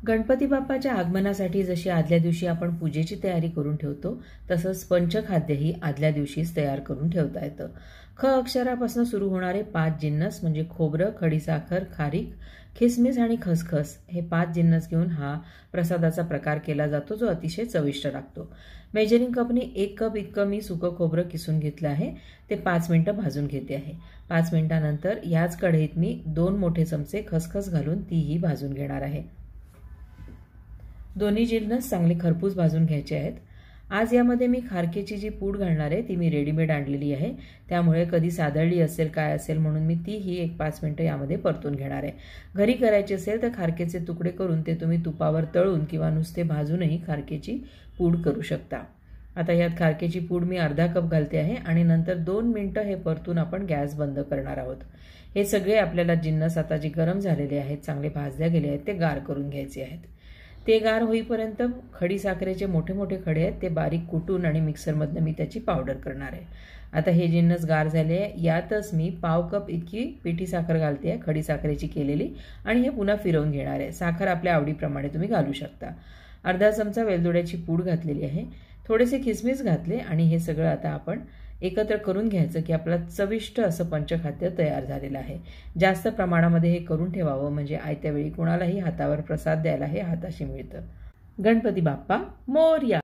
गणपती बाप्पाच्या आगमनासाठी जशी आदल्या दिवशी आपण पूजेची तयारी करून ठेवतो, तसंच पंचखाद्यही आदल्या दिवशीच तयार करून ठेवता येतं. ख अक्षरापासून सुरू होणारे 5 जिन्नस म्हणजे खोबरं, खडीसाखर, खारीक, खिसमिस आणि खसखस हे 5 जिन्नस घेऊन हा प्रसादाचा प्रकार केला जातो, जो अतिशय चविष्ट लागतो. मेजरिंग कपनी 1 कप इतकं मी सुकं खोबरं किसून घेतलं आहे. ते 5 मिनिटं भाजून घेते आहे. 5 मिनिटांनंतर याच कढईत मी 2 मोठे चमचे खसखस घालून तीही भाजून घेणार आहे. दोन्ही जिन्नस चांगले खरपूस भाजून घ्यायचे आहेत. आज यामध्ये मी खारकेची जी पूड घालणार आहे ती मी रेडीमेड आणलेली आहे, त्यामुळे कधी सादळली असेल काय असेल म्हणून मी तीही 1-5 मिनिटं यामध्ये परतून घेणार आहे. घरी करायचे असेल तर खारकेचे तुकडे करून ते तुम्ही तुपावर तळून किंवा नुसते भाजूनही खारकेची पूड करू शकता. आता यात खारकेची पूड मी अर्धा कप घालते आहे आणि नंतर 2 मिनिटं हे परतून आपण गॅस बंद करणार आहोत. हे सगळे आपल्याला जिन्नस आता जे गरम झालेले आहेत, चांगले भाजल्या गेले आहेत, ते गार करून घ्यायचे आहेत. ते गार होईपर्यंत खडीसाखरेचे मोठे मोठे खडे आहेत ते बारीक कुटून आणि मिक्सरमधनं मी त्याची पावडर करणार आहे. आता हे जिन्नस गार झाले आहे. यातच मी पाव कप इतकी पिठी साखर घालते आहे, खडीसाखरेची केलेली, आणि हे पुन्हा फिरवून घेणार आहे. साखर आपल्या आवडीप्रमाणे तुम्ही घालू शकता. अर्धा चमचा वेलदोड्याची पूड घातलेली आहे, थोडेसे खिसमिस घातले आणि हे सगळं आता आपण एकत्र करून घ्यायचं की आपलं चविष्ट असं पंचखाद्य तयार झालेलं आहे. जास्त प्रमाणामध्ये हे करून ठेवावं म्हणजे आयत्या वेळी कुणालाही हातावर प्रसाद द्यायला हे हाताशी मिळतं. गणपती बाप्पा मोरया.